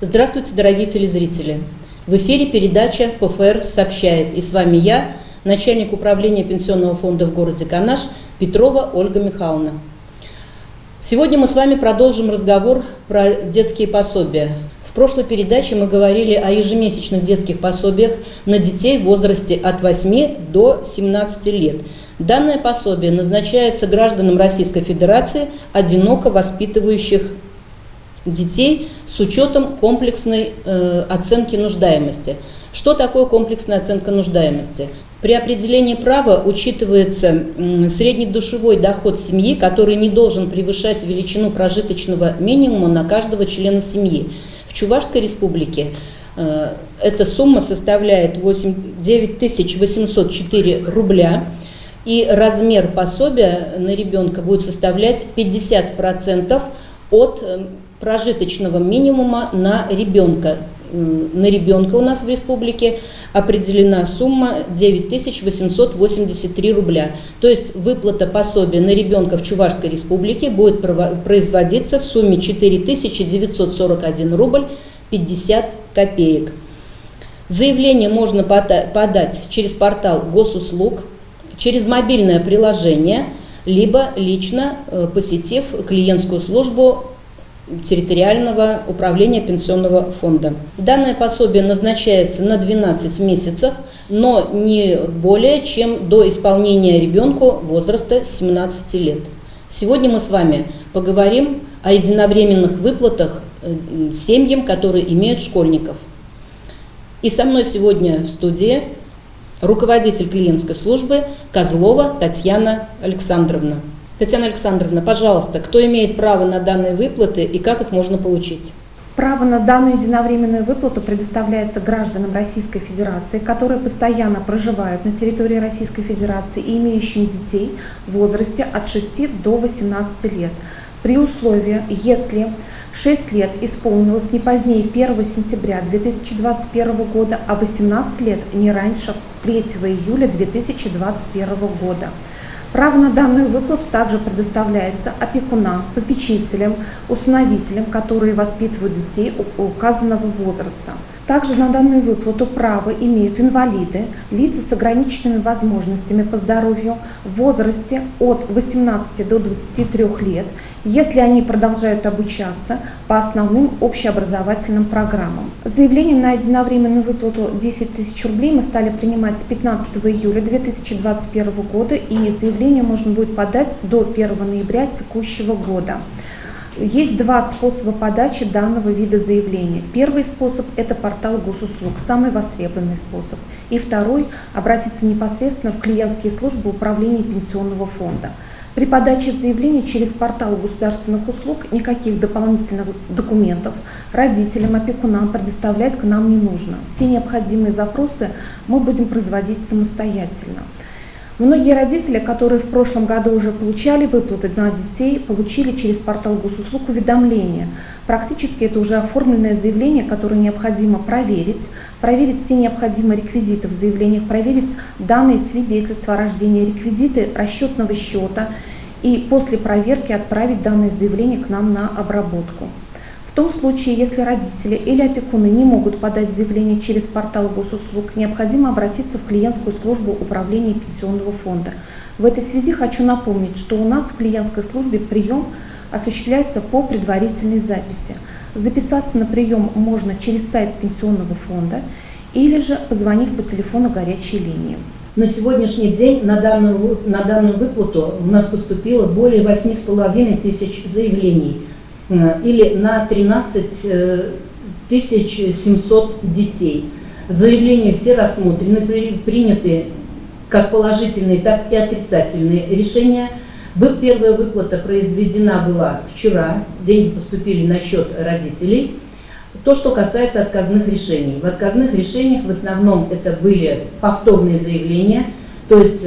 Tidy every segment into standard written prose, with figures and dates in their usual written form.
Здравствуйте, дорогие телезрители! В эфире передача ПФР сообщает, и с вами я, начальник управления Пенсионного фонда в городе Канаш, Петрова Ольга Михайловна. Сегодня мы с вами продолжим разговор про детские пособия. В прошлой передаче мы говорили о ежемесячных детских пособиях на детей в возрасте от 8 до 17 лет. Данное пособие назначается гражданам Российской Федерации, одиноко воспитывающих детей с учетом комплексной оценки нуждаемости. Что такое комплексная оценка нуждаемости? При определении права учитывается среднедушевой доход семьи, который не должен превышать величину прожиточного минимума на каждого члена семьи. В Чувашской республике эта сумма составляет 9804 рубля, и размер пособия на ребенка будет составлять 50% от прожиточного минимума на ребенка. На ребенка у нас в республике определена сумма 9883 рубля. То есть выплата пособия на ребенка в Чувашской республике будет производиться в сумме 4941 рубль 50 копеек. Заявление можно подать через портал госуслуг, через мобильное приложение, либо лично посетив клиентскую службу территориального управления Пенсионного фонда. Данное пособие назначается на 12 месяцев, но не более чем до исполнения ребенку возраста 17 лет. Сегодня мы с вами поговорим о единовременных выплатах семьям, которые имеют школьников. И со мной сегодня в студии руководитель клиентской службы Козлова Татьяна Александровна. Татьяна Александровна, пожалуйста, кто имеет право на данные выплаты и как их можно получить? Право на данную единовременную выплату предоставляется гражданам Российской Федерации, которые постоянно проживают на территории Российской Федерации и имеющим детей в возрасте от 6 до 18 лет. При условии, если 6 лет исполнилось не позднее 1 сентября 2021 года, а 18 лет не раньше 3 июля 2021 года. Право на данную выплату также предоставляется опекунам, попечителям, усыновителям, которые воспитывают детей указанного возраста. Также на данную выплату право имеют инвалиды, лица с ограниченными возможностями по здоровью в возрасте от 18 до 23 лет, если они продолжают обучаться по основным общеобразовательным программам. Заявление на единовременную выплату 10 тысяч рублей мы стали принимать с 15 июля 2021 года, и заявление можно будет подать до 1 ноября текущего года. Есть два способа подачи данного вида заявления. Первый способ – это портал госуслуг, самый востребованный способ. И второй – обратиться непосредственно в клиентские службы управления Пенсионного фонда. При подаче заявления через портал государственных услуг никаких дополнительных документов родителям, опекунам предоставлять к нам не нужно. Все необходимые запросы мы будем производить самостоятельно. Многие родители, которые в прошлом году уже получали выплаты на детей, получили через портал госуслуг уведомления. Практически это уже оформленное заявление, которое необходимо проверить все необходимые реквизиты в заявлениях, проверить данные свидетельства о рождении, реквизиты расчетного счета и после проверки отправить данное заявление к нам на обработку. В том случае, если родители или опекуны не могут подать заявление через портал госуслуг, необходимо обратиться в клиентскую службу управления Пенсионного фонда. В этой связи хочу напомнить, что у нас в клиентской службе прием осуществляется по предварительной записи. Записаться на прием можно через сайт Пенсионного фонда или же позвонив по телефону горячей линии. На сегодняшний день на данную выплату у нас поступило более 8,5 тысяч заявлений, или на 13 700 детей. Заявления все рассмотрены, приняты как положительные, так и отрицательные решения. Первая выплата произведена была вчера, деньги поступили на счет родителей. То, что касается отказных решений. В отказных решениях в основном это были повторные заявления, то есть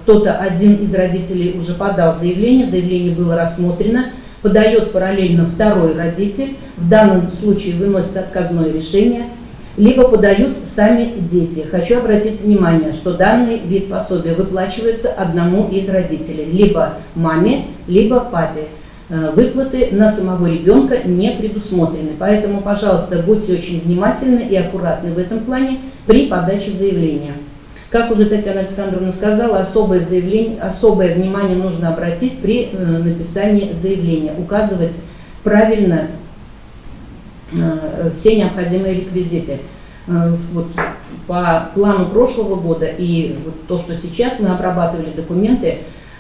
кто-то один из родителей уже подал заявление было рассмотрено, подает параллельно второй родитель, в данном случае выносится отказное решение, либо подают сами дети. Хочу обратить внимание, что данный вид пособия выплачивается одному из родителей, либо маме, либо папе. Выплаты на самого ребенка не предусмотрены. Поэтому, пожалуйста, будьте очень внимательны и аккуратны в этом плане при подаче заявления. Как уже Татьяна Александровна сказала, особое внимание нужно обратить при написании заявления, указывать правильно все необходимые реквизиты. Вот, по плану прошлого года и вот то, что сейчас мы обрабатывали документы,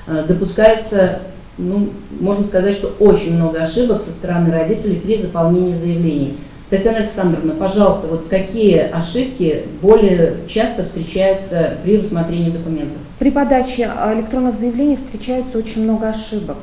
допускается, можно сказать, что очень много ошибок со стороны родителей при заполнении заявлений. Татьяна Александровна, пожалуйста, вот какие ошибки более часто встречаются при рассмотрении документов? При подаче электронных заявлений встречается очень много ошибок.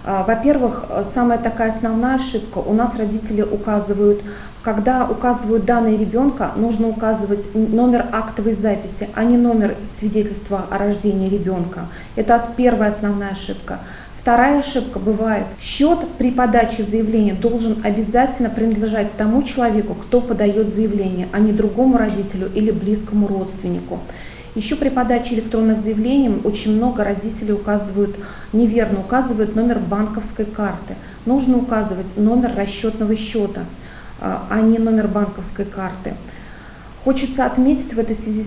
Во-первых, самая такая основная ошибка, у нас родители указывают, когда указывают данные ребенка, нужно указывать номер актовой записи, а не номер свидетельства о рождении ребенка. Это первая основная ошибка. Вторая ошибка бывает, счет при подаче заявления должен обязательно принадлежать тому человеку, кто подает заявление, а не другому родителю или близкому родственнику. Еще при подаче электронных заявлений очень много родителей неверно указывают номер банковской карты. Нужно указывать номер расчетного счета, а не номер банковской карты. Хочется отметить в этой связи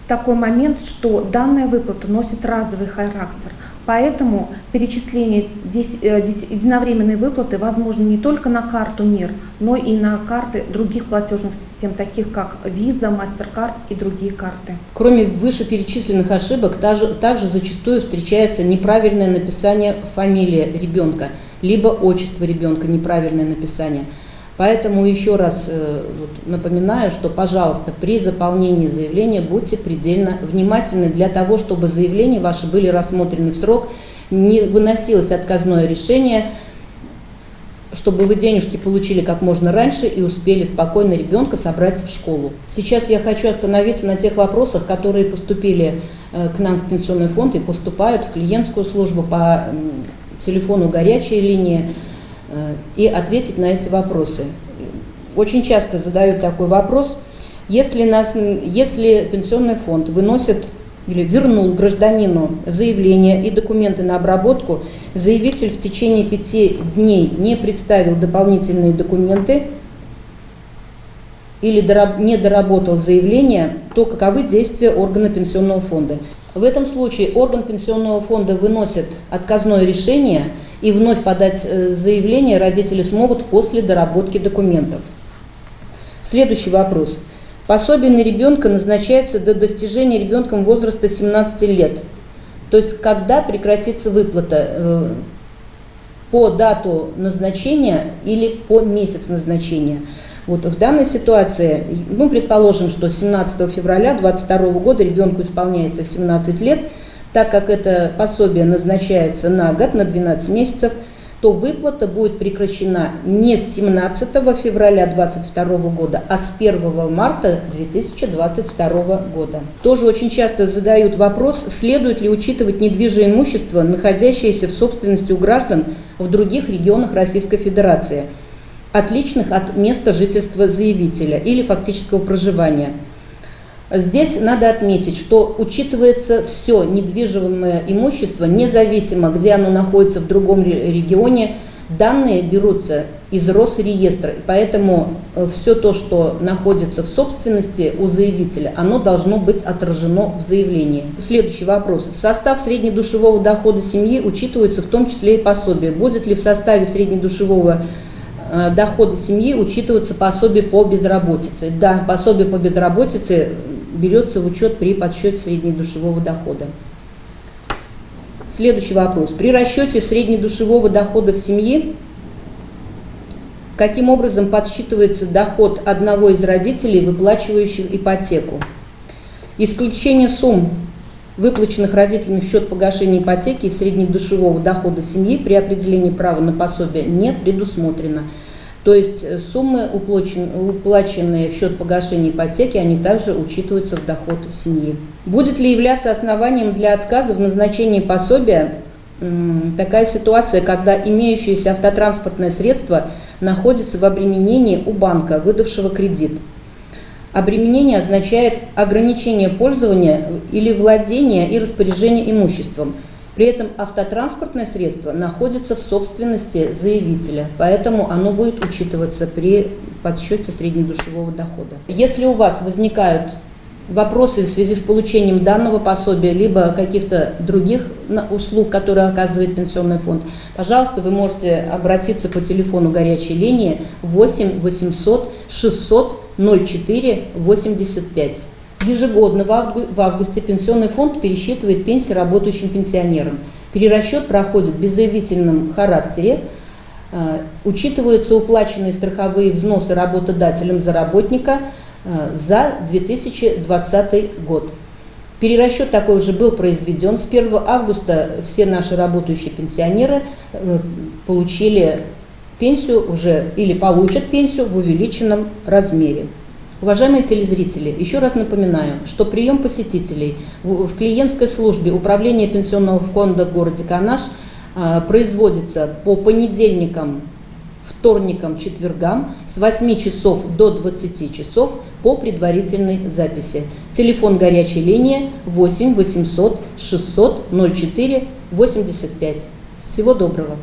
такой момент, что данная выплата носит разовый характер. Поэтому перечисление единовременной выплаты возможно не только на карту МИР, но и на карты других платежных систем, таких как Visa, MasterCard и другие карты. Кроме вышеперечисленных ошибок, также зачастую встречается неправильное написание фамилии ребенка, либо отчество ребенка, неправильное написание. Поэтому еще раз напоминаю, что, пожалуйста, при заполнении заявления будьте предельно внимательны для того, чтобы заявления ваши были рассмотрены в срок, не выносилось отказное решение, чтобы вы денежки получили как можно раньше и успели спокойно ребенка собрать в школу. Сейчас я хочу остановиться на тех вопросах, которые поступили к нам в пенсионный фонд и поступают в клиентскую службу по телефону горячей линии, и ответить на эти вопросы. Очень часто задают такой вопрос: если пенсионный фонд выносит или вернул гражданину заявление и документы на обработку, заявитель в течение 5 дней не представил дополнительные документы или не доработал заявление, то каковы действия органа пенсионного фонда? В этом случае орган пенсионного фонда выносит отказное решение, и вновь подать заявление родители смогут после доработки документов. Следующий вопрос. Пособие на ребенка назначается до достижения ребенком возраста 17 лет. То есть когда прекратится выплата? По дату назначения или по месяц назначения? Вот в данной ситуации, предположим, что 17 февраля 2022 года ребенку исполняется 17 лет, так как это пособие назначается на год, на 12 месяцев, то выплата будет прекращена не с 17 февраля 2022 года, а с 1 марта 2022 года. Тоже очень часто задают вопрос, следует ли учитывать недвижимое имущество, находящееся в собственности у граждан в других регионах Российской Федерации, отличных от места жительства заявителя или фактического проживания. Здесь надо отметить, что учитывается все недвижимое имущество, независимо, где оно находится в другом регионе, данные берутся из Росреестра, поэтому все то, что находится в собственности у заявителя, оно должно быть отражено в заявлении. Следующий вопрос. В состав среднедушевого дохода семьи учитываются в том числе и пособия. Будет ли в составе среднедушевого дохода семьи учитываться пособие по безработице? Да, пособие по безработице берется в учет при подсчете среднедушевого дохода. Следующий вопрос. При расчете среднедушевого дохода в семье каким образом подсчитывается доход одного из родителей, выплачивающих ипотеку? Исключение сумм, выплаченных родителями в счет погашения ипотеки из среднедушевого дохода семьи при определении права на пособие не предусмотрено. То есть суммы, уплаченные в счет погашения ипотеки, они также учитываются в доход семьи. Будет ли являться основанием для отказа в назначении пособия такая ситуация, когда имеющееся автотранспортное средство находится в обременении у банка, выдавшего кредит. Обременение означает ограничение пользования или владения и распоряжения имуществом. При этом автотранспортное средство находится в собственности заявителя, поэтому оно будет учитываться при подсчете среднедушевого дохода. Если у вас возникают вопросы в связи с получением данного пособия, либо каких-то других услуг, которые оказывает Пенсионный фонд, пожалуйста, вы можете обратиться по телефону горячей линии 8 800 600 04 85. Ежегодно в августе Пенсионный фонд пересчитывает пенсии работающим пенсионерам. Перерасчет проходит в беззаявительном характере. Учитываются уплаченные страховые взносы работодателем за работника за 2020 год. Перерасчет такой уже был произведен. С 1 августа все наши работающие пенсионеры получили пенсию уже или получат пенсию в увеличенном размере. Уважаемые телезрители, еще раз напоминаю, что прием посетителей в клиентской службе Управления Пенсионного фонда в городе Канаш производится по понедельникам, вторникам, четвергам с 8 часов до 20 часов по предварительной записи. Телефон горячей линии 8 800 600 04 85. Всего доброго!